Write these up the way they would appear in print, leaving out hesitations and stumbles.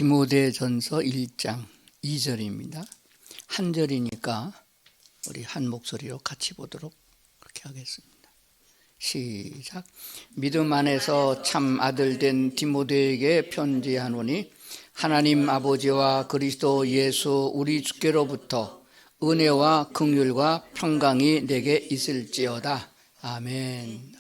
디모데전서 1장 2절입니다. 한 절이니까 우리 한 목소리로 같이 보도록 그렇게 하겠습니다. 시작. 믿음 안에서 참 아들 된 디모데에게 편지하노니 하나님 아버지와 그리스도 예수 우리 주께로부터 은혜와 긍휼과 평강이 내게 있을지어다. 아멘.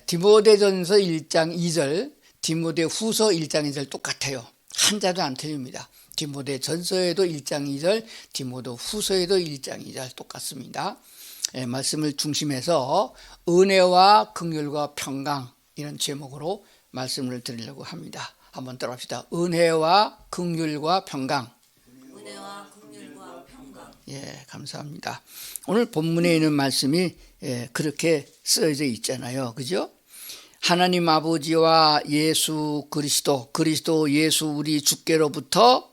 디모데전서 1장 2절, 디모데 후서 1장 2절 똑같아요. 한자도 안 틀립니다. 디모데전서에도 1장 2절, 디모데 후서에도 1장 2절 똑같습니다. 말씀을 중심해서 은혜와 긍휼과 평강 이런 제목으로 말씀을 드리려고 합니다. 한번 따라합시다. 은혜와 긍휼과 평강. 은혜와 긍휼과 평강. 예, 감사합니다. 오늘 본문에 있는 말씀이 그렇게 쓰여져 있잖아요. 그죠? 하나님 아버지와 예수 그리스도 예수 우리 주께로부터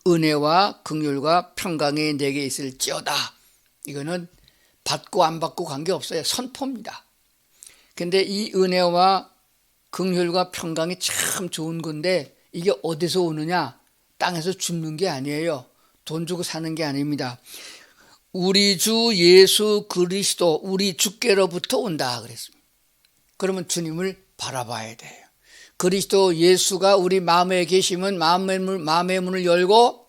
은혜와 긍휼과 평강이 내게 있을지어다. 이거는 받고 안 받고 관계없어요. 선포입니다. 근데 이 은혜와 긍휼과 평강이 참 좋은 건데 이게 어디서 오느냐? 땅에서 줍는 게 아니에요. 돈 주고 사는 게 아닙니다. 우리 주 예수 그리스도 우리 주께로부터 온다 그랬습니다. 그러면 주님을 바라봐야 돼요. 그리스도 예수가 우리 마음에 계시면 마음의 문을 열고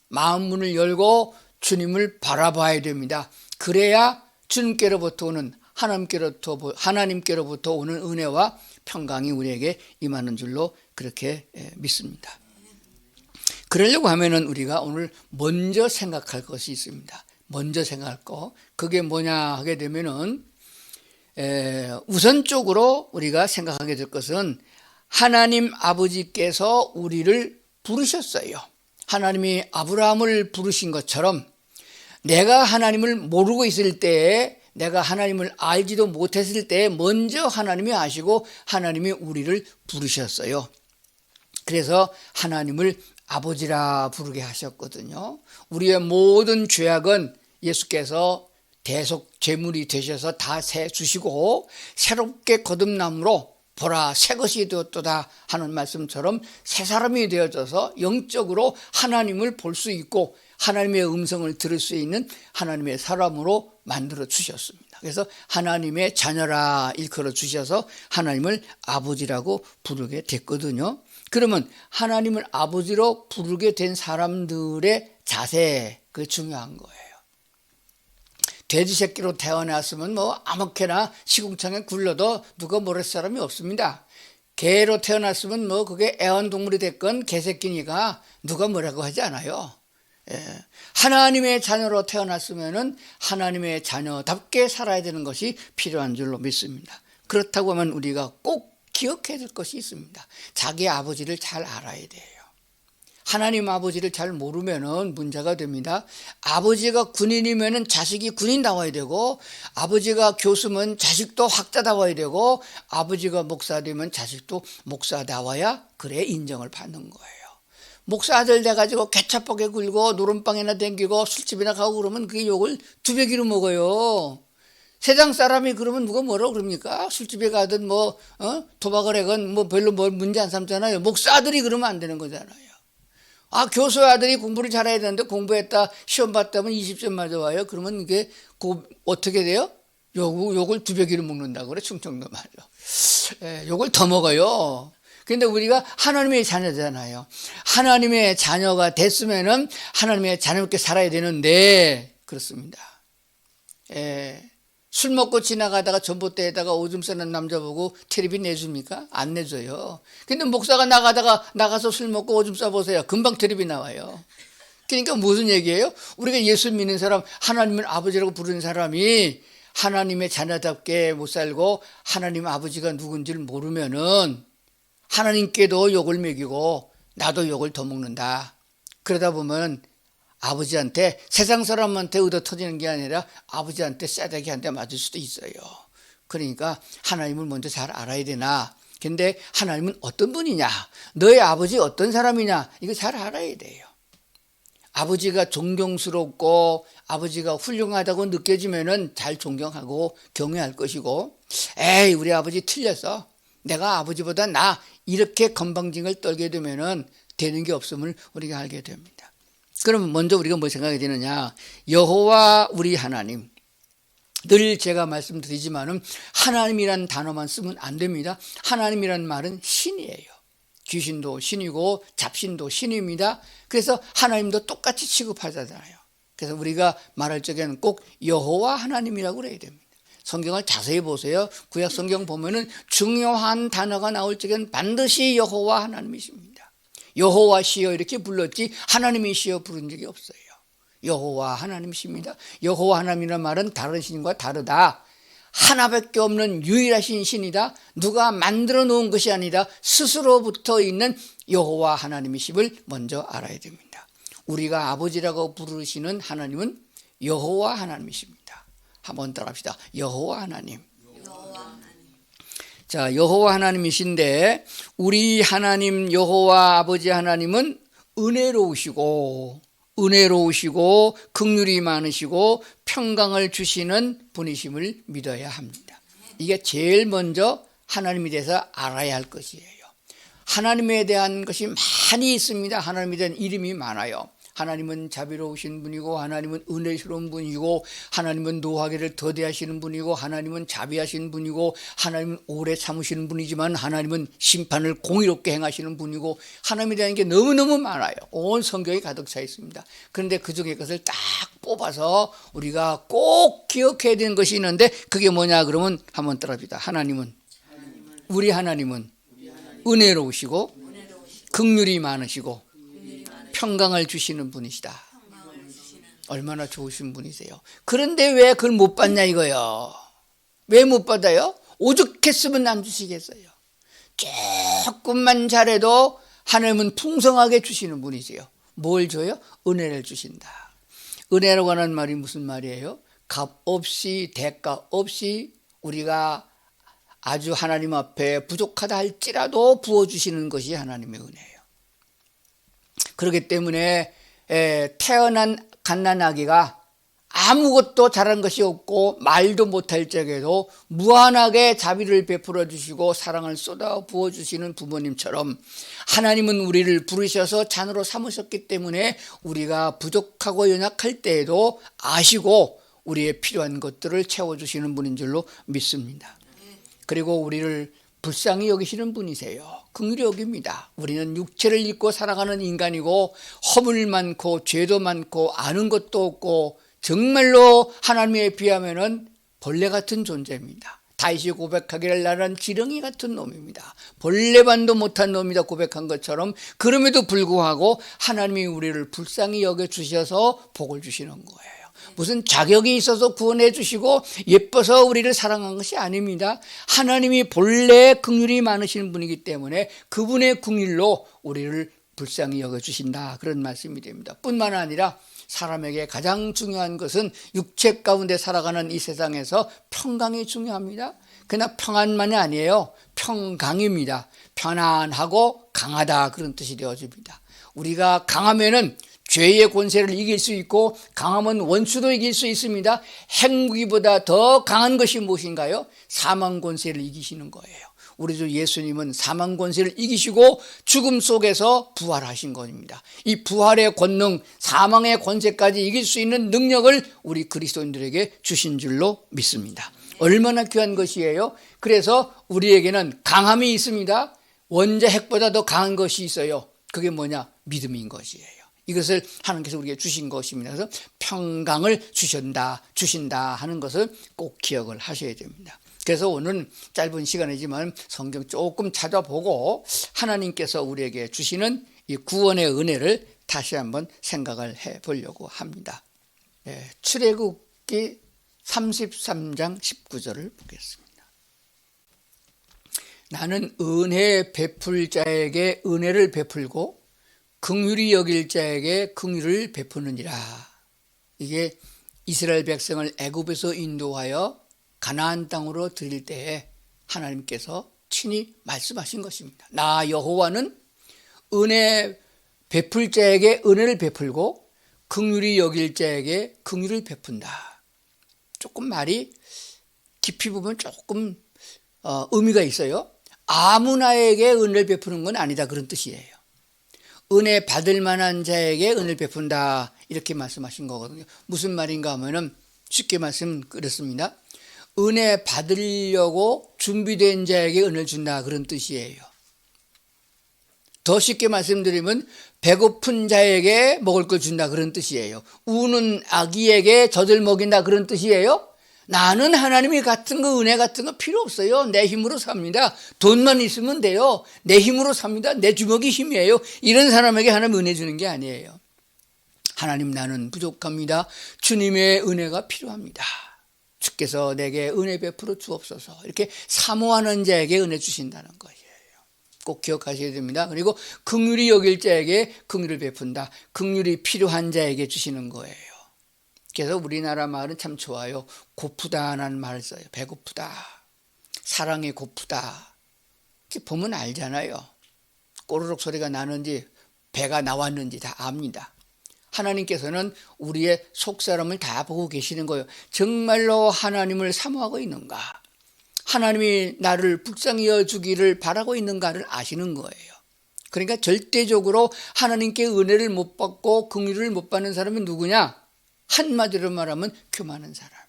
마음 문을 열고 주님을 바라봐야 됩니다. 그래야 주님께로부터 오는 하나님께로부터 오는 은혜와 평강이 우리에게 임하는 줄로 그렇게 믿습니다. 그러려고 하면은 우리가 오늘 먼저 생각할 것이 있습니다. 먼저 생각할 거. 그게 뭐냐 하게 되면은 우선적으로 우리가 생각하게 될 것은 하나님 아버지께서 우리를 부르셨어요. 하나님이 아브라함을 부르신 것처럼 내가 하나님을 모르고 있을 때에 내가 하나님을 알지도 못했을 때에 먼저 하나님이 아시고 하나님이 우리를 부르셨어요. 그래서 하나님을 아버지라 부르게 하셨거든요. 우리의 모든 죄악은 예수께서 대속 제물이 되셔서 다 세주시고 새롭게 거듭남으로 보라 새 것이 되었도다 하는 말씀처럼 새 사람이 되어져서 영적으로 하나님을 볼 수 있고 하나님의 음성을 들을 수 있는 하나님의 사람으로 만들어 주셨습니다. 그래서 하나님의 자녀라 일컬어 주셔서 하나님을 아버지라고 부르게 됐거든요. 그러면 하나님을 아버지로 부르게 된 사람들의 자세, 그게 중요한 거예요. 돼지 새끼로 태어났으면 뭐 아무렇게나 시궁창에 굴러도 누가 뭐랄 사람이 없습니다. 개로 태어났으면 뭐 그게 애완동물이 됐건 개새끼니까 누가 뭐라고 하지 않아요. 하나님의 자녀로 태어났으면은 하나님의 자녀답게 살아야 되는 것이 필요한 줄로 믿습니다. 그렇다고 하면 우리가 꼭 기억해야 될 것이 있습니다. 자기 아버지를 잘 알아야 돼요. 하나님 아버지를 잘 모르면은 문제가 됩니다. 아버지가 군인이면은 자식이 군인다워야 되고, 아버지가 교수면 자식도 학자다워야 되고, 아버지가 목사되면 자식도 목사다워야 그래 인정을 받는 거예요. 목사 아들 돼가지고 개차뻑에 굴고 노름방이나 댕기고 술집이나 가고 그러면 그게 욕을 2배기로 먹어요. 세상 사람이 그러면 누가 뭐라고 그럽니까? 술집에 가든 도박을 하건 별로 문제 안 삼잖아요. 목사 아들이 그러면 안 되는 거잖아요. 교수 아들이 공부를 잘해야 되는데 공부했다 시험 봤다면 20점 맞아와요. 그러면 이게 어떻게 돼요? 욕을 2배기로 먹는다고 그래, 충청도 말로. 욕을 더 먹어요. 근데 우리가 하나님의 자녀잖아요. 하나님의 자녀가 됐으면은 하나님의 자녀롭게 살아야 되는데, 그렇습니다. 술 먹고 지나가다가 전봇대에다가 오줌 싸는 남자 보고 텔레비 내줍니까? 안 내줘요. 근데 목사가 나가서 술 먹고 오줌 싸보세요. 금방 텔레비 나와요. 그러니까 무슨 얘기예요? 우리가 예수 믿는 사람, 하나님을 아버지라고 부르는 사람이 하나님의 자녀답게 못 살고 하나님 아버지가 누군지를 모르면은 하나님께도 욕을 먹이고 나도 욕을 더 먹는다. 그러다 보면 아버지한테, 세상 사람한테 의도 터지는 게 아니라 아버지한테 싸대기 한 대 맞을 수도 있어요. 그러니까 하나님을 먼저 잘 알아야 되나. 근데 하나님은 어떤 분이냐, 너의 아버지 어떤 사람이냐, 이거 잘 알아야 돼요. 아버지가 존경스럽고 아버지가 훌륭하다고 느껴지면은 잘 존경하고 경외할 것이고, 에이 우리 아버지 틀렸어, 내가 아버지보다 나, 이렇게 건방짐을 떨게 되면은 되는 게 없음을 우리가 알게 됩니다. 그러면 먼저 우리가 뭐 생각이 되느냐? 여호와 우리 하나님. 늘 제가 말씀드리지만은 하나님이란 단어만 쓰면 안 됩니다. 하나님이란 말은 신이에요. 귀신도 신이고 잡신도 신입니다. 그래서 하나님도 똑같이 취급하잖아요. 그래서 우리가 말할 적에는 꼭 여호와 하나님이라고 그래야 됩니다. 성경을 자세히 보세요. 구약 성경 보면은 중요한 단어가 나올 적에는 반드시 여호와 하나님이십니다. 여호와시여 이렇게 불렀지 하나님이시여 부른 적이 없어요. 여호와 하나님이십니다. 여호와 하나님이라는 말은 다른 신과 다르다. 하나밖에 없는 유일하신 신이다. 누가 만들어 놓은 것이 아니라 스스로부터 있는 여호와 하나님이심을 먼저 알아야 됩니다. 우리가 아버지라고 부르시는 하나님은 여호와 하나님이십니다. 한번 따라합시다. 여호와 하나님. 자, 여호와 하나님이신데 우리 하나님 여호와 아버지 하나님은 은혜로우시고 긍휼이 많으시고 평강을 주시는 분이심을 믿어야 합니다. 이게 제일 먼저 하나님에 대해서 알아야 할 것이에요. 하나님에 대한 것이 많이 있습니다. 하나님에 대한 이름이 많아요. 하나님은 자비로우신 분이고 하나님은 은혜스러운 분이고 하나님은 노하기를 더디하시는 분이고 하나님은 자비하신 분이고 하나님은 오래 참으시는 분이지만 하나님은 심판을 공의롭게 행하시는 분이고 하나님에 대한 게 너무너무 많아요. 온 성경이 가득 차 있습니다. 그런데 그중에 것을 딱 뽑아서 우리가 꼭 기억해야 되는 것이 있는데 그게 뭐냐 그러면 한번 따라합시다. 우리 하나님은 은혜로우시고 긍휼이 많으시고 평강을 주시는 분이시다. 얼마나 좋으신 분이세요. 그런데 왜 그걸 못 받냐 이거요. 왜 못 받아요? 오죽했으면 안 주시겠어요. 조금만 잘해도 하나님은 풍성하게 주시는 분이세요. 뭘 줘요? 은혜를 주신다. 은혜라고 하는 말이 무슨 말이에요? 값 없이 대가 없이 우리가 아주 하나님 앞에 부족하다 할지라도 부어주시는 것이 하나님의 은혜예요. 그렇기 때문에 태어난 갓난아기가 아무것도 잘한 것이 없고 말도 못할 적에도 무한하게 자비를 베풀어 주시고 사랑을 쏟아 부어 주시는 부모님처럼 하나님은 우리를 부르셔서 자녀로 삼으셨기 때문에 우리가 부족하고 연약할 때에도 아시고 우리의 필요한 것들을 채워주시는 분인 줄로 믿습니다. 그리고 우리를 불쌍히 여기시는 분이세요. 긍휼히 여깁니다. 우리는 육체를 입고 살아가는 인간이고 허물 많고 죄도 많고 아는 것도 없고 정말로 하나님에 비하면 벌레 같은 존재입니다. 다윗이 고백하기를 나는 지렁이 같은 놈입니다. 벌레반도 못한 놈이다 고백한 것처럼 그럼에도 불구하고 하나님이 우리를 불쌍히 여겨주셔서 복을 주시는 거예요. 무슨 자격이 있어서 구원해 주시고 예뻐서 우리를 사랑한 것이 아닙니다. 하나님이 본래 긍휼이 많으신 분이기 때문에 그분의 긍휼로 우리를 불쌍히 여겨주신다 그런 말씀이 됩니다. 뿐만 아니라 사람에게 가장 중요한 것은 육체 가운데 살아가는 이 세상에서 평강이 중요합니다. 그러나 평안만이 아니에요. 평강입니다. 편안하고 강하다 그런 뜻이 되어집니다. 우리가 강하면은 죄의 권세를 이길 수 있고 강하면 원수도 이길 수 있습니다. 행위보다 더 강한 것이 무엇인가요? 사망 권세를 이기시는 거예요. 우리 주 예수님은 사망 권세를 이기시고 죽음 속에서 부활하신 겁니다. 이 부활의 권능, 사망의 권세까지 이길 수 있는 능력을 우리 그리스도인들에게 주신 줄로 믿습니다. 얼마나 귀한 것이에요. 그래서 우리에게는 강함이 있습니다. 원자 핵보다 더 강한 것이 있어요. 그게 뭐냐? 믿음인 것이에요. 이것을 하나님께서 우리에게 주신 것입니다. 그래서 평강을 주신다 하는 것을 꼭 기억을 하셔야 됩니다. 그래서 오늘 짧은 시간이지만 성경 조금 찾아보고 하나님께서 우리에게 주시는 이 구원의 은혜를 다시 한번 생각을 해보려고 합니다. 출애굽기 33장 19절을 보겠습니다. 나는 은혜 베풀 자에게 은혜를 베풀고 긍휼히 여길 자에게 긍휼을 베푸느니라. 이게 이스라엘 백성을 애굽에서 인도하여 가나안 땅으로 들일 때에 하나님께서 친히 말씀하신 것입니다. 나 여호와는 은혜 베풀 자에게 은혜를 베풀고 긍휼히 여길 자에게 긍휼을 베푼다. 조금 말이 깊이 보면 조금 의미가 있어요. 아무나에게 은혜를 베푸는 건 아니다 그런 뜻이에요. 은혜 받을 만한 자에게 은혜를 베푼다 이렇게 말씀하신 거거든요. 무슨 말인가 하면은 쉽게 말씀드렸습니다. 은혜 받으려고 준비된 자에게 은혜를 준다 그런 뜻이에요. 더 쉽게 말씀드리면 배고픈 자에게 먹을 걸 준다 그런 뜻이에요. 우는 아기에게 젖을 먹인다 그런 뜻이에요. 나는 하나님이 같은 거 은혜 같은 거 필요 없어요. 내 힘으로 삽니다. 돈만 있으면 돼요. 내 힘으로 삽니다. 내 주먹이 힘이에요. 이런 사람에게 하나님 은혜 주는 게 아니에요. 하나님 나는 부족합니다. 주님의 은혜가 필요합니다. 주께서 내게 은혜 베풀어 주옵소서. 이렇게 사모하는 자에게 은혜 주신다는 거예요. 꼭 기억하셔야 됩니다. 그리고 긍휼히 여길 자에게 긍휼을 베푼다. 긍휼이 필요한 자에게 주시는 거예요. 그래서 우리나라 말은 참 좋아요. 고프다라는 말을 써요. 배고프다. 사랑이 고프다. 보면 알잖아요. 꼬르륵 소리가 나는지 배가 나왔는지 다 압니다. 하나님께서는 우리의 속사람을 다 보고 계시는 거예요. 정말로 하나님을 사모하고 있는가? 하나님이 나를 불쌍히 여주기를 바라고 있는가를 아시는 거예요. 그러니까 절대적으로 하나님께 은혜를 못 받고 긍휼을 못 받는 사람은 누구냐? 한마디로 말하면 교만한 사람이에요.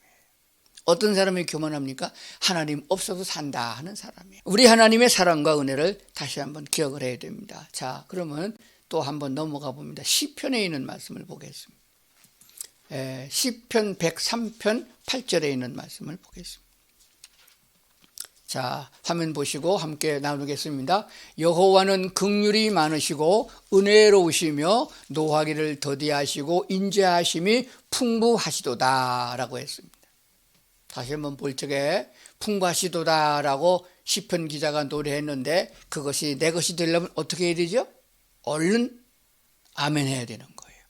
어떤 사람이 교만합니까? 하나님 없어도 산다 하는 사람이에요. 우리 하나님의 사랑과 은혜를 다시 한번 기억을 해야 됩니다. 자, 그러면 또 한번 넘어가 봅니다. 시편에 있는 말씀을 보겠습니다. 시편 103편 8절에 있는 말씀을 보겠습니다. 자, 화면 보시고 함께 나누겠습니다. 여호와는 긍휼이 많으시고 은혜로우시며 노하기를 더디하시고 인자하심이 풍부하시도다 라고 했습니다. 다시 한번 볼 적에 풍부하시도다 라고 시편 기자가 노래했는데 그것이 내 것이 되려면 어떻게 해야 되죠? 얼른 아멘 해야 되는 거예요.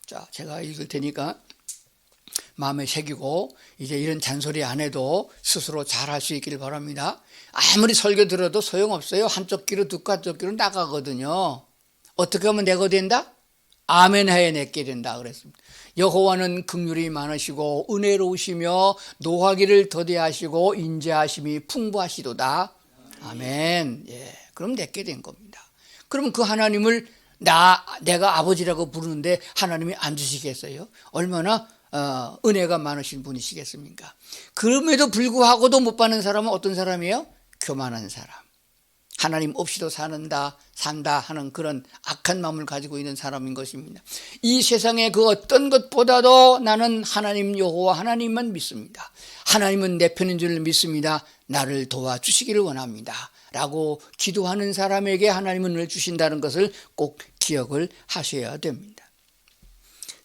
자, 제가 읽을 테니까 마음에 새기고 이제 이런 잔소리 안 해도 스스로 잘할 수 있기를 바랍니다. 아무리 설교 들어도 소용없어요. 한쪽 귀로 듣고 한쪽 귀로 나가거든요. 어떻게 하면 내가 된다? 아멘 하에 내게 된다 그랬습니다. 여호와는 긍휼이 많으시고 은혜로우시며 노하기를 더디하시고 인자하심이 풍부하시도다. 아멘. 예, 그럼 내게 된 겁니다. 그럼 그 하나님을 내가 아버지라고 부르는데 하나님이 안 주시겠어요? 얼마나 은혜가 많으신 분이시겠습니까? 그럼에도 불구하고도 못 받는 사람은 어떤 사람이에요? 교만한 사람. 하나님 없이도 산다 하는 그런 악한 마음을 가지고 있는 사람인 것입니다. 이 세상의 그 어떤 것보다도 나는 하나님 여호와 하나님만 믿습니다. 하나님은 내 편인 줄 믿습니다. 나를 도와주시기를 원합니다. 라고 기도하는 사람에게 하나님은 은혜를 주신다는 것을 꼭 기억을 하셔야 됩니다.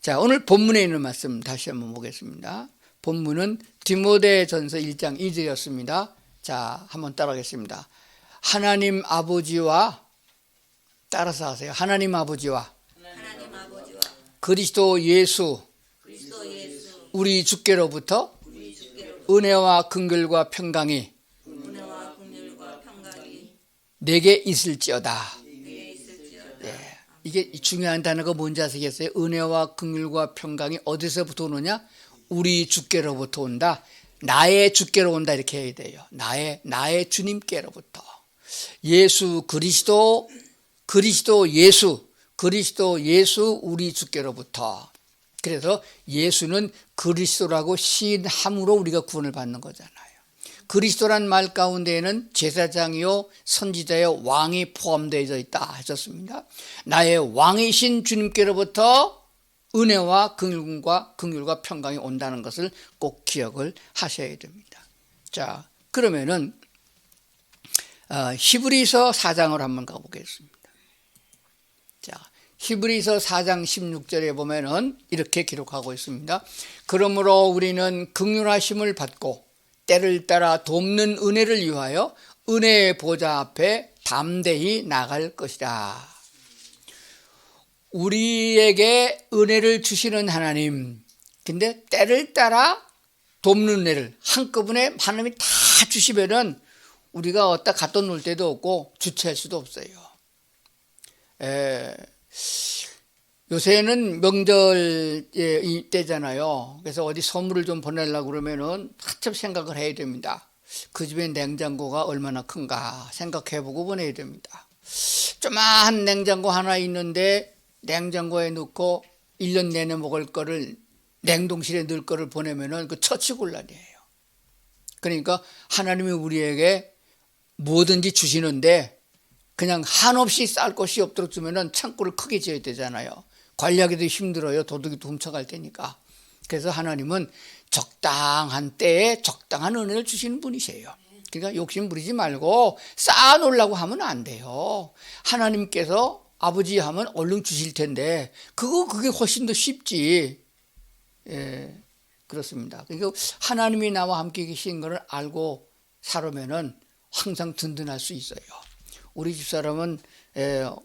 자, 오늘 본문에 있는 말씀 다시 한번 보겠습니다. 본문은 디모데전서 1장 2절이었습니다. 자, 한번 따라하겠습니다. 하나님 아버지와 따라서 하세요. 하나님 아버지와 그리스도 예수 우리 주께로부터 은혜와 긍휼과 평강이 내게 있을지어다. 네, 이게 중요한 단어가 뭔지 아시겠어요? 은혜와 긍휼과 평강이 어디서부터 오느냐? 우리 주께로부터 온다. 나의 주께로 온다 이렇게 해야 돼요. 나의 주님께로부터. 예수 그리스도 예수 우리 주께로부터. 그래서 예수는 그리스도라고 시인함으로 우리가 구원을 받는 거잖아요. 그리스도란 말 가운데에는 제사장이요 선지자요 왕이 포함되어 있다 하셨습니다. 나의 왕이신 주님께로부터 은혜와 긍휼과 평강이 온다는 것을 꼭 기억을 하셔야 됩니다. 자, 그러면은 히브리서 4장을 한번 가보겠습니다. 자, 히브리서 4장 16절에 보면은 이렇게 기록하고 있습니다. 그러므로 우리는 긍휼하심을 받고 때를 따라 돕는 은혜를 위하여 은혜의 보좌 앞에 담대히 나갈 것이다. 우리에게 은혜를 주시는 하나님, 근데 때를 따라 돕는 은혜를 한꺼번에 하나님이 다 주시면은 우리가 어디다 갖다 놓을 데도 없고 주체할 수도 없어요. 요새는 명절 때잖아요. 그래서 어디 선물을 좀 보내려고 그러면은 한참 생각을 해야 됩니다. 그 집에 냉장고가 얼마나 큰가 생각해보고 보내야 됩니다. 조그마한 냉장고 하나 있는데 냉장고에 넣고 1년 내내 먹을 거를 냉동실에 넣을 거를 보내면은 그 처치곤란이에요. 그러니까 하나님이 우리에게 뭐든지 주시는데 그냥 한없이 쌀 것이 없도록 주면은 창고를 크게 지어야 되잖아요. 관리하기도 힘들어요. 도둑이도 훔쳐갈 테니까. 그래서 하나님은 적당한 때에 적당한 은혜를 주시는 분이세요. 그러니까 욕심 부리지 말고 쌓아놓으려고 하면 안 돼요. 하나님께서 아버지 하면 얼른 주실 텐데 그게 훨씬 더 쉽지. 예, 그렇습니다. 그러니까 하나님이 나와 함께 계신 것을 알고 살으면은 항상 든든할 수 있어요. 우리 집사람은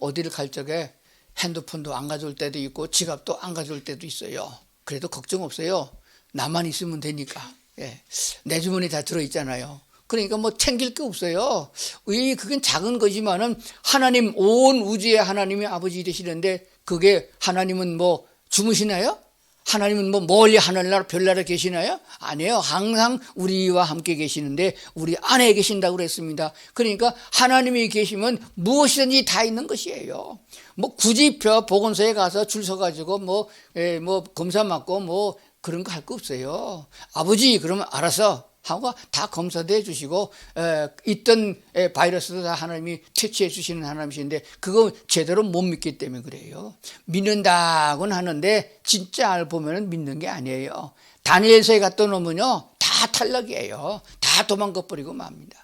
어디를 갈 적에 핸드폰도 안 가져올 때도 있고 지갑도 안 가져올 때도 있어요. 그래도 걱정 없어요. 나만 있으면 되니까. 예. 내 주머니 다 들어있잖아요. 그러니까 뭐 챙길 게 없어요. 그건 작은 거지만은 하나님, 온 우주의 하나님이 아버지 되시는데 그게 하나님은 뭐 주무시나요? 하나님은 뭐 멀리 하늘나라 별나라에 계시나요? 아니에요. 항상 우리와 함께 계시는데 우리 안에 계신다고 그랬습니다. 그러니까 하나님이 계시면 무엇이든지 다 있는 것이에요. 뭐 굳이 보건소에 가서 줄 서가지고 뭐 검사 받고 뭐 그런 거 할 거 없어요. 아버지 그러면 알아서 하고 다 검사도 해주시고 있던 바이러스도 다 하나님이 퇴치해 주시는 하나님이신데 그거 제대로 못 믿기 때문에 그래요. 믿는다고는 하는데 진짜 알고 보면 믿는 게 아니에요. 다니엘서에 갔다 놓으면요 다 탈락이에요. 다 도망가 버리고 맙니다.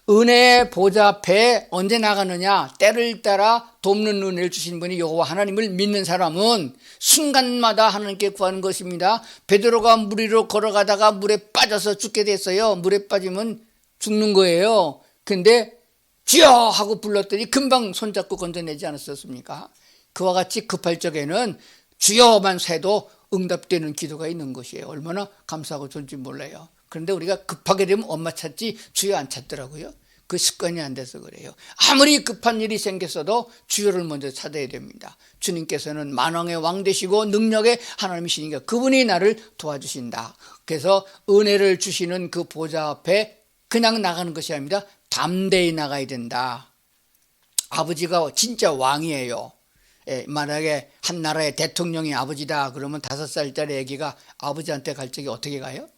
은혜의 보좌 앞에 언제 나가느냐? 때를 따라 돕는 은혜를 주신 분이 여호와 하나님을 믿는 사람은 순간마다 하나님께 구하는 것입니다. 베드로가 물 위로 걸어가다가 물에 빠져서 죽게 됐어요. 물에 빠지면 죽는 거예요. 근데 주여 하고 불렀더니 금방 손잡고 건져내지 않았었습니까? 그와 같이 급할 적에는 주여만 세도 응답되는 기도가 있는 것이에요. 얼마나 감사하고 좋은지 몰라요. 그런데 우리가 급하게 되면 엄마 찾지 주여 안 찾더라고요. 그 습관이 안 돼서 그래요. 아무리 급한 일이 생겼어도 주여를 먼저 찾아야 됩니다. 주님께서는 만왕의 왕 되시고 능력의 하나님이시니까 그분이 나를 도와주신다. 그래서 은혜를 주시는 그 보좌 앞에 그냥 나가는 것이 아닙니다. 담대히 나가야 된다. 아버지가 진짜 왕이에요. 만약에 한 나라의 대통령이 아버지다 그러면 5살짜리 아기가 아버지한테 갈 적에 어떻게 가요?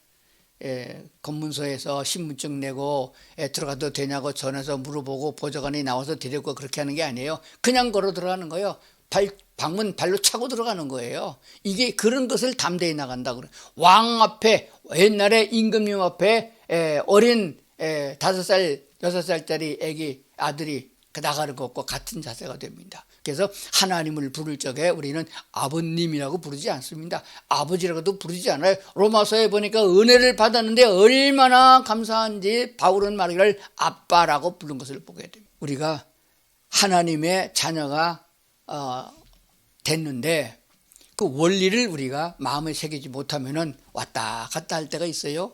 검문소에서 신분증 내고 들어가도 되냐고 전화해서 물어보고 보좌관이 나와서 데리고 그렇게 하는 게 아니에요. 그냥 걸어 들어가는 거예요. 방문 발로 차고 들어가는 거예요. 이게 그런 것을 담대히 나간다 그래. 왕 앞에 옛날에 임금님 앞에 어린 5살 6살짜리 아기 아들이 나가는 것과 같은 자세가 됩니다. 그래서 하나님을 부를 적에 우리는 아버님이라고 부르지 않습니다. 아버지라고도 부르지 않아요. 로마서에 보니까 은혜를 받았는데 얼마나 감사한지 바울은 말하기를 아빠라고 부른 것을 보게 됩니다. 우리가 하나님의 자녀가 됐는데 그 원리를 우리가 마음에 새기지 못하면은 왔다 갔다 할 때가 있어요.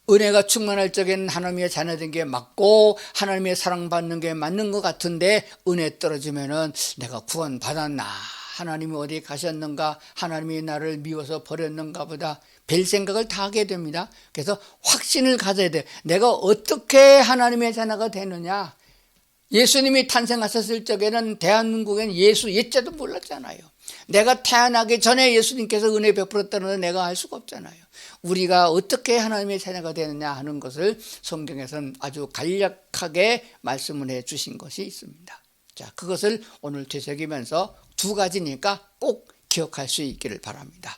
은혜가 충만할 적에는 하나님의 자녀된 게 맞고 하나님의 사랑받는 게 맞는 것 같은데 은혜 떨어지면은 내가 구원 받았나? 하나님이 어디 가셨는가? 하나님이 나를 미워서 버렸는가 보다 별 생각을 다 하게 됩니다. 그래서 확신을 가져야 돼. 내가 어떻게 하나님의 자녀가 되느냐? 예수님이 탄생하셨을 적에는 대한민국에는 예수 옛자도 몰랐잖아요. 내가 태어나기 전에 예수님께서 은혜 베풀었다는 걸 내가 알 수가 없잖아요. 우리가 어떻게 하나님의 자녀가 되느냐 하는 것을 성경에서는 아주 간략하게 말씀을 해 주신 것이 있습니다. 자, 그것을 오늘 되새기면서 2가지니까 꼭 기억할 수 있기를 바랍니다.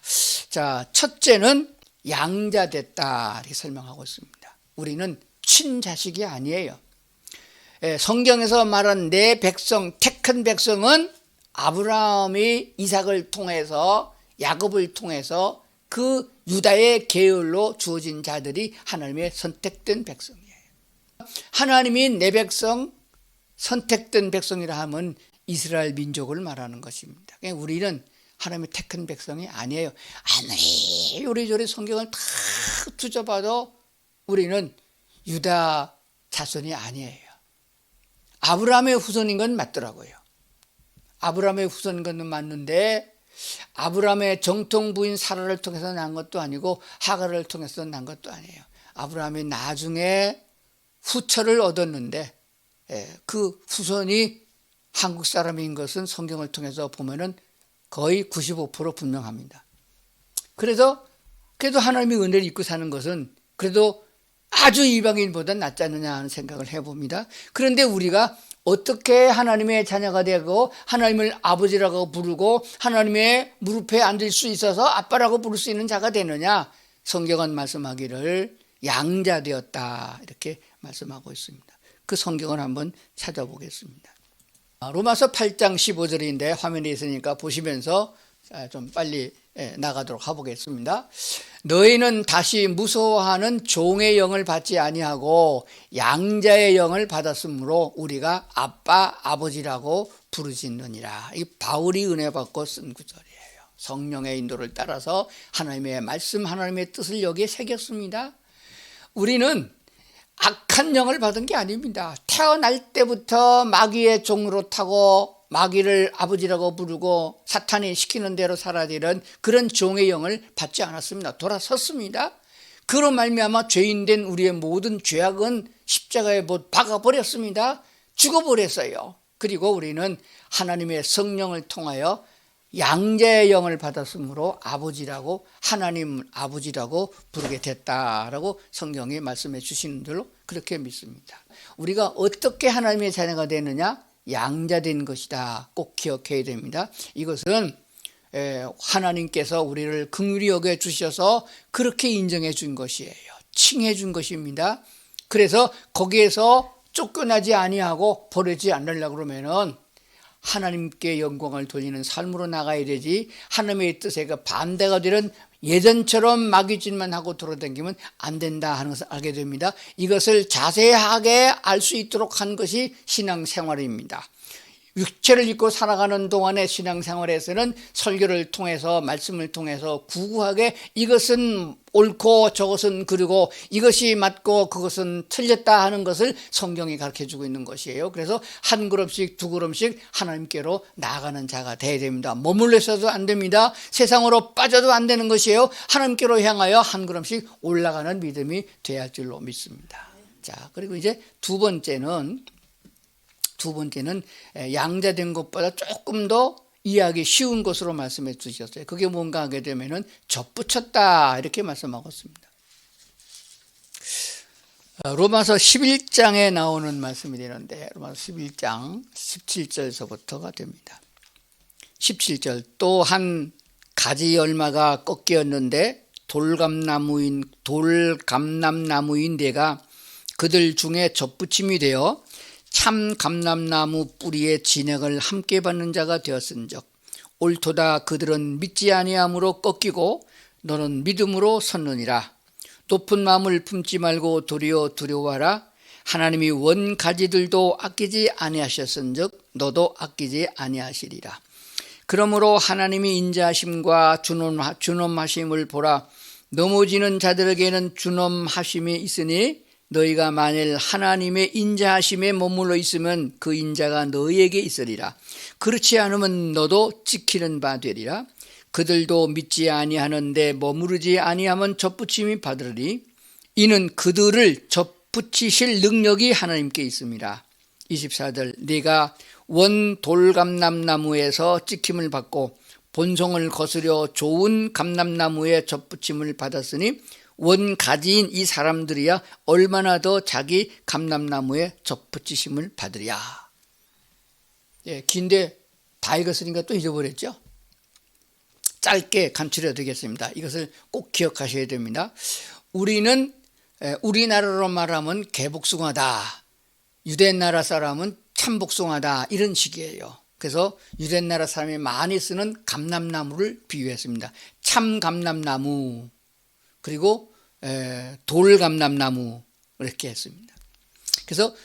자, 첫째는 양자됐다 이렇게 설명하고 있습니다. 우리는 친자식이 아니에요. 성경에서 말한 내 백성, 택한 백성은 아브라함이 이삭을 통해서 야곱을 통해서 그 유다의 계열로 주어진 자들이 하나님의 선택된 백성이에요. 하나님이 내 백성, 선택된 백성이라 하면 이스라엘 민족을 말하는 것입니다. 우리는 하나님의 택한 백성이 아니에요. 아무리 요리조리 성경을 다 뒤져봐도 우리는 유다 자손이 아니에요. 아브라함의 후손인 건 맞더라고요. 아브라함의 후손인 건 맞는데 아브라함의 정통 부인 사라를 통해서 난 것도 아니고 하갈을 통해서 난 것도 아니에요. 아브라함이 나중에 후처를 얻었는데 그 후손이 한국 사람인 것은 성경을 통해서 보면은 거의 95% 분명합니다. 그래도 하나님의 은혜를 입고 사는 것은 그래도 아주 이방인보다 낫지 않느냐 하는 생각을 해봅니다. 그런데 우리가 어떻게 하나님의 자녀가 되고 하나님을 아버지라고 부르고 하나님의 무릎에 앉을 수 있어서 아빠라고 부를 수 있는 자가 되느냐? 성경은 말씀하기를 양자되었다 이렇게 말씀하고 있습니다. 그 성경을 한번 찾아보겠습니다. 로마서 8장 15절인데 화면에 있으니까 보시면서 좀 빨리 나가도록 해보겠습니다. 너희는 다시 무서워하는 종의 영을 받지 아니하고 양자의 영을 받았으므로 우리가 아빠 아버지라고 부르짖느니라. 이 바울이 은혜 받고 쓴 구절이에요. 성령의 인도를 따라서 하나님의 말씀 하나님의 뜻을 여기에 새겼습니다. 우리는 악한 영을 받은 게 아닙니다. 태어날 때부터 마귀의 종으로 타고 마귀를 아버지라고 부르고 사탄이 시키는 대로 살아야 되는 그런 종의 영을 받지 않았습니다. 돌아섰습니다. 그로 말미암아 죄인된 우리의 모든 죄악은 십자가에 못 박아버렸습니다. 죽어버렸어요. 그리고 우리는 하나님의 성령을 통하여 양자의 영을 받았으므로 아버지라고 하나님 아버지라고 부르게 됐다라고 성경이 말씀해 주시는 대로 그렇게 믿습니다. 우리가 어떻게 하나님의 자녀가 되느냐? 양자된 것이다. 꼭 기억해야 됩니다. 이것은 하나님께서 우리를 긍휼히 여겨 주셔서 그렇게 인정해 준 것이에요. 칭해 준 것입니다. 그래서 거기에서 쫓겨나지 아니하고 버리지 않으려고 그러면은 하나님께 영광을 돌리는 삶으로 나가야 되지, 하나님의 뜻에 반대가 되는 예전처럼 마귀짓만 하고 돌아다니면 안 된다 하는 것을 알게 됩니다. 이것을 자세하게 알 수 있도록 한 것이 신앙생활입니다. 육체를 입고 살아가는 동안의 신앙생활에서는 설교를 통해서 말씀을 통해서 구구하게 이것은 옳고 저것은 그르고 이것이 맞고 그것은 틀렸다 하는 것을 성경이 가르쳐주고 있는 것이에요. 그래서 한 걸음씩 두 걸음씩 하나님께로 나아가는 자가 되어야 됩니다. 머물러 있어도 안 됩니다. 세상으로 빠져도 안 되는 것이에요. 하나님께로 향하여 한 걸음씩 올라가는 믿음이 돼야 할 줄로 믿습니다. 자, 그리고 이제 두 번째는 양자된 것보다 조금 더 이해하기 쉬운 것으로 말씀해 주셨어요. 그게 뭔가 하게 되면은 접붙였다 이렇게 말씀하고 있습니다. 로마서 11장에 나오는 말씀이 되는데 로마서 11장 17절서부터가 됩니다. 17절 또 한 가지 열마가 꺾였는데 돌감람나무인 내가 그들 중에 접붙임이 되어 참 감람나무 뿌리의 진액을 함께 받는 자가 되었은즉 옳도다 그들은 믿지 아니함으로 꺾이고 너는 믿음으로 섰느니라. 높은 마음을 품지 말고 도리어 두려워하라. 하나님이 원 가지들도 아끼지 아니하셨은즉 너도 아끼지 아니하시리라. 그러므로 하나님이 인자하심과 준엄하심을 보라. 넘어지는 자들에게는 준엄하심이 있으니 너희가 만일 하나님의 인자하심에 머물러 있으면 그 인자가 너희에게 있으리라. 그렇지 않으면 너도 찍히는 바 되리라. 그들도 믿지 아니하는데 머무르지 아니하면 접붙임이 받으리니 이는 그들을 접붙이실 능력이 하나님께 있습니다. 24절 네가 원 돌감람나무에서 찍힘을 받고 본성을 거스려 좋은 감람나무에 접붙임을 받았으니 원 가지인 이 사람들이야 얼마나 더 자기 감람나무에 접붙이심을 받으랴. 긴데 다 읽었으니까 또 잊어버렸죠. 짧게 간추려 드리겠습니다. 이것을 꼭 기억하셔야 됩니다. 우리는 우리나라로 말하면 개복숭아다, 유대나라 사람은 참복숭아다 이런 식이에요. 그래서 유대나라 사람이 많이 쓰는 감람나무를 비유했습니다. 참감람나무 그리고 돌감람나무 이렇게 했습니다. 그래서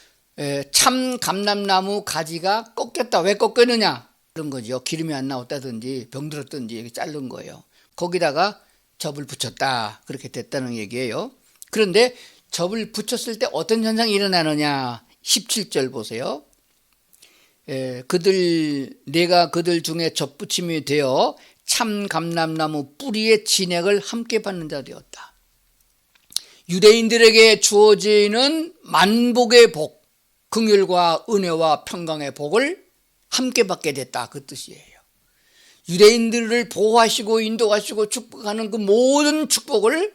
참감람나무 가지가 꺾였다. 왜 꺾였느냐? 그런 거죠. 기름이 안 나왔다든지 병들었든지 이렇게 자른 거예요. 거기다가 접을 붙였다. 그렇게 됐다는 얘기예요. 그런데 접을 붙였을 때 어떤 현상이 일어나느냐? 17절 보세요. 내가 그들 중에 접붙임이 되어 참 감람나무 뿌리의 진액을 함께 받는 자 되었다. 유대인들에게 주어지는 만복의 복, 긍휼과 은혜와 평강의 복을 함께 받게 됐다, 그 뜻이에요. 유대인들을 보호하시고 인도하시고 축복하는 그 모든 축복을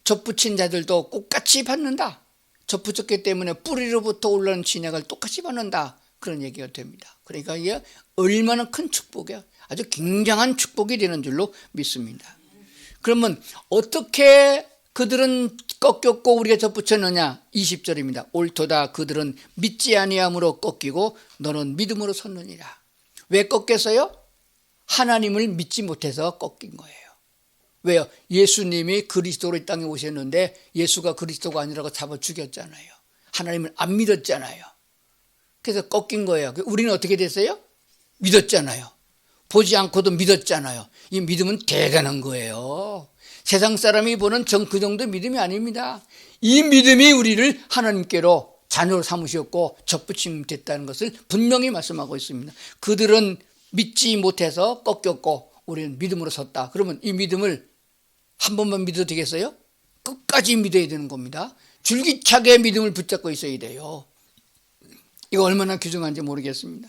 접붙인 자들도 똑같이 받는다. 접붙였기 때문에 뿌리로부터 올라오는 진액을 똑같이 받는다, 그런 얘기가 됩니다. 그러니까 이게 얼마나 큰 축복이야. 아주 굉장한 축복이 되는 줄로 믿습니다. 그러면 어떻게 그들은 꺾였고 우리가 접붙였느냐? 20절입니다. 옳도다, 그들은 믿지 아니함으로 꺾이고 너는 믿음으로 섰느니라. 왜 꺾였어요? 하나님을 믿지 못해서 꺾인 거예요. 왜요? 예수님이 그리스도로 이 땅에 오셨는데 예수가 그리스도가 아니라고 잡아 죽였잖아요. 하나님을 안 믿었잖아요. 그래서 꺾인 거예요. 우리는 어떻게 됐어요? 믿었잖아요. 보지 않고도 믿었잖아요. 이 믿음은 대단한 거예요. 세상 사람이 보는 그 정도 믿음이 아닙니다. 이 믿음이 우리를 하나님께로 자녀로 삼으셨고 접붙임 됐다는 것을 분명히 말씀하고 있습니다. 그들은 믿지 못해서 꺾였고 우리는 믿음으로 섰다. 그러면 이 믿음을 한 번만 믿어도 되겠어요? 끝까지 믿어야 되는 겁니다. 줄기차게 믿음을 붙잡고 있어야 돼요. 이거 얼마나 귀중한지 모르겠습니다.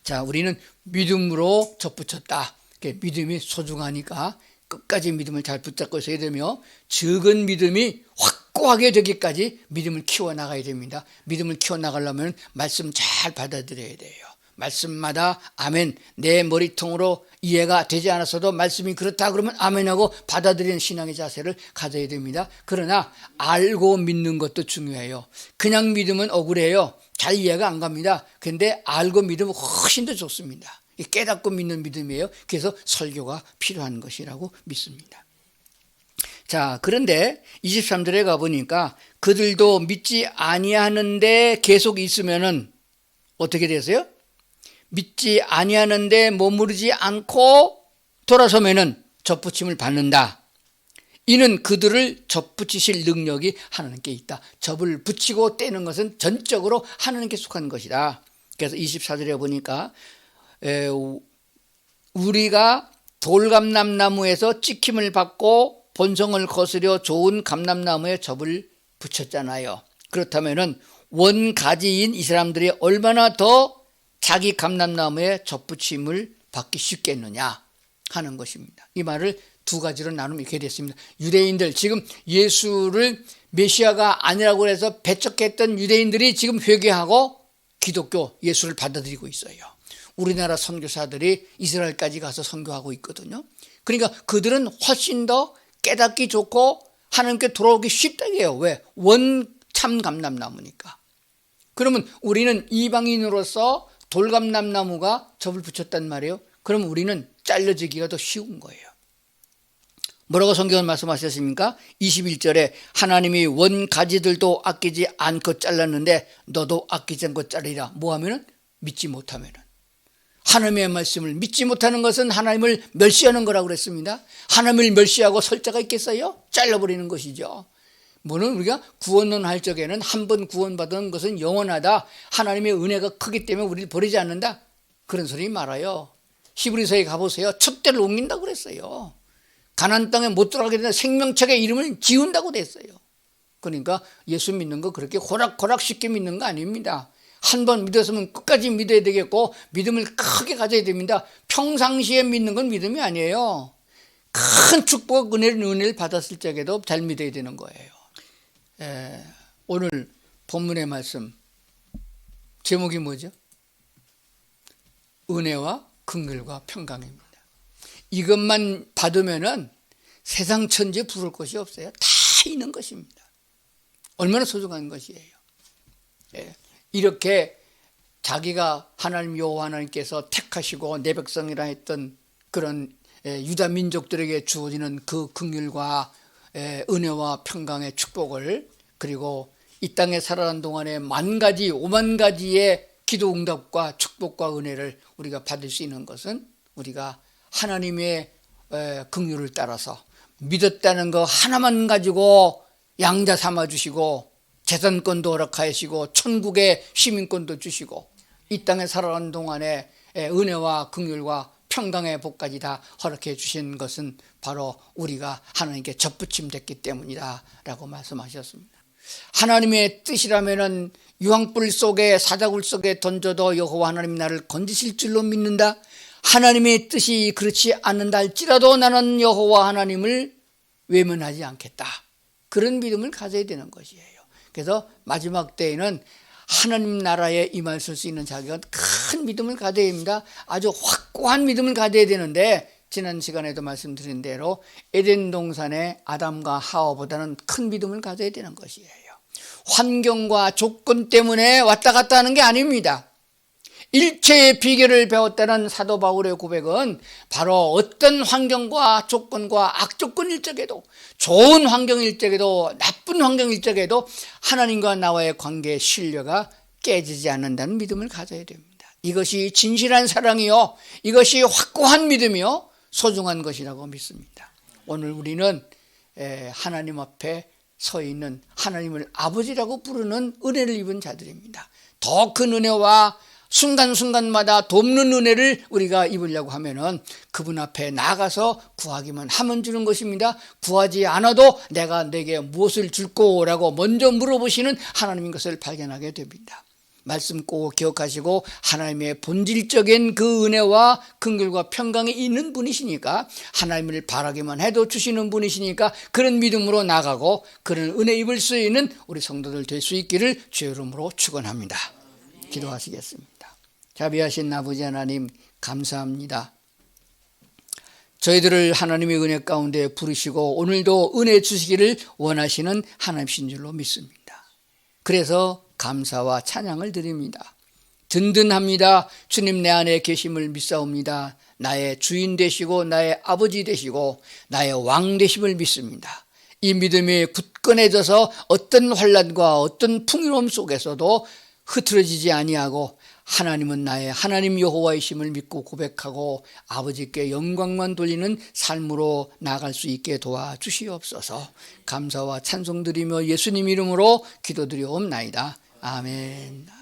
자, 우리는 믿음으로 접붙였다. 믿음이 소중하니까 끝까지 믿음을 잘 붙잡고 있어야 되며, 적은 믿음이 확고하게 되기까지 믿음을 키워나가야 됩니다. 믿음을 키워나가려면 말씀 잘 받아들여야 돼요. 말씀마다 아멘, 내 머리통으로 이해가 되지 않았어도 말씀이 그렇다 그러면 아멘하고 받아들이는 신앙의 자세를 가져야 됩니다. 그러나 알고 믿는 것도 중요해요. 그냥 믿으면 억울해요. 잘 이해가 안 갑니다. 근데 알고 믿으면 훨씬 더 좋습니다. 깨닫고 믿는 믿음이에요. 그래서 설교가 필요한 것이라고 믿습니다. 자, 그런데 23절에 가보니까 그들도 믿지 아니하는데 계속 있으면은 어떻게 되세요? 믿지 아니하는데 머무르지 않고 돌아서면은 접붙임을 받는다. 이는 그들을 접붙이실 능력이 하나님께 있다. 접을 붙이고 떼는 것은 전적으로 하나님께 속한 것이다. 그래서 24절에 보니까 우리가 돌감람나무에서 찍힘을 받고 본성을 거스려 좋은 감람나무에 접을 붙였잖아요. 그렇다면은 원가지인 이 사람들이 얼마나 더 자기 감람나무에 접붙임을 받기 쉽겠느냐 하는 것입니다. 이 말을 두 가지로 나누면 이렇게 됐습니다. 유대인들, 지금 예수를 메시아가 아니라고 해서 배척했던 유대인들이 지금 회개하고 기독교 예수를 받아들이고 있어요. 우리나라 선교사들이 이스라엘까지 가서 선교하고 있거든요. 그러니까 그들은 훨씬 더 깨닫기 좋고 하나님께 돌아오기 쉽다고요. 왜? 원참 감람나무니까. 그러면 우리는 이방인으로서 돌감람나무가 접을 붙였단 말이에요. 그럼 우리는 잘려지기가 더 쉬운 거예요. 뭐라고 성경은 말씀하셨습니까? 21절에 하나님이 원가지들도 아끼지 않고 잘랐는데 너도 아끼지 않고 자르리라. 뭐 하면은? 믿지 못하면은. 하나님의 말씀을 믿지 못하는 것은 하나님을 멸시하는 거라고 그랬습니다. 하나님을 멸시하고 설 자가 있겠어요? 잘라버리는 것이죠. 뭐는 우리가 구원론 할 적에는 한 번 구원받은 것은 영원하다. 하나님의 은혜가 크기 때문에 우리를 버리지 않는다. 그런 소리 말아요. 히브리서에 가보세요. 촛대를 옮긴다고 그랬어요. 가나안 땅에 못 들어가게 되면 생명책의 이름을 지운다고 됐어요. 그러니까 예수 믿는 거 그렇게 호락호락 쉽게 믿는 거 아닙니다. 한 번 믿었으면 끝까지 믿어야 되겠고 믿음을 크게 가져야 됩니다. 평상시에 믿는 건 믿음이 아니에요. 큰 축복, 은혜를 받았을 적에도 잘 믿어야 되는 거예요. 오늘 본문의 말씀 제목이 뭐죠? 은혜와 긍휼과 평강입니다. 이것만 받으면은 세상 천지에 부를 것이 없어요. 다 있는 것입니다. 얼마나 소중한 것이에요. 이렇게 자기가 하나님 여호와 하나님께서 택하시고 내 백성이라 했던 그런 유다 민족들에게 주어지는 그 긍휼과 은혜와 평강의 축복을, 그리고 이 땅에 살아가는 동안에 10,000가지 50,000가지의 기도 응답과 축복과 은혜를 우리가 받을 수 있는 것은 우리가 하나님의 긍휼을 따라서 믿었다는 거 하나만 가지고 양자 삼아주시고 재산권도 허락하시고 천국의 시민권도 주시고 이 땅에 살아가는 동안에 은혜와 긍휼과 평강의 복까지 다 허락해 주신 것은 바로 우리가 하나님께 접붙임 됐기 때문이다 라고 말씀하셨습니다. 하나님의 뜻이라면은 유황불 속에 사자굴 속에 던져도 여호와 하나님 나를 건지실 줄로 믿는다. 하나님의 뜻이 그렇지 않는다 할지라도 나는 여호와 하나님을 외면하지 않겠다. 그런 믿음을 가져야 되는 것이에요. 그래서 마지막 때에는 하나님 나라에 임할 수 있는 자격은 큰 믿음을 가져야 됩니다. 아주 확고한 믿음을 가져야 되는데, 지난 시간에도 말씀드린 대로 에덴 동산의 아담과 하와보다는 큰 믿음을 가져야 되는 것이에요. 환경과 조건 때문에 왔다 갔다 하는 게 아닙니다. 일체의 비결을 배웠다는 사도 바울의 고백은 바로 어떤 환경과 조건과 악조건일 적에도, 좋은 환경일 적에도 나쁜 환경일 적에도 하나님과 나와의 관계의 신뢰가 깨지지 않는다는 믿음을 가져야 됩니다. 이것이 진실한 사랑이요, 이것이 확고한 믿음이요, 소중한 것이라고 믿습니다. 오늘 우리는 하나님 앞에 서 있는 하나님을 아버지라고 부르는 은혜를 입은 자들입니다. 더 큰 은혜와 순간순간마다 돕는 은혜를 우리가 입으려고 하면은 그분 앞에 나가서 구하기만 하면 주는 것입니다. 구하지 않아도 내가 내게 무엇을 줄 거라고 먼저 물어보시는 하나님인 것을 발견하게 됩니다. 말씀 꼭 기억하시고 하나님의 본질적인 그 은혜와 긍휼과 평강이 있는 분이시니까, 하나님을 바라기만 해도 주시는 분이시니까 그런 믿음으로 나가고 그런 은혜 입을 수 있는 우리 성도들 될 수 있기를 주의 이름으로 축원합니다. 기도하시겠습니다. 자비하신 아버지 하나님, 감사합니다. 저희들을 하나님의 은혜 가운데 부르시고 오늘도 은혜 주시기를 원하시는 하나님이신 줄로 믿습니다. 그래서 감사와 찬양을 드립니다. 든든합니다. 주님 내 안에 계심을 믿사옵니다. 나의 주인 되시고 나의 아버지 되시고 나의 왕 되심을 믿습니다. 이 믿음이 굳건해져서 어떤 환난과 어떤 풍요로움 속에서도 흐트러지지 아니하고, 하나님은 나의 하나님 여호와이심을 믿고 고백하고 아버지께 영광만 돌리는 삶으로 나아갈 수 있게 도와주시옵소서. 감사와 찬송 드리며 예수님 이름으로 기도드리옵나이다. 아멘.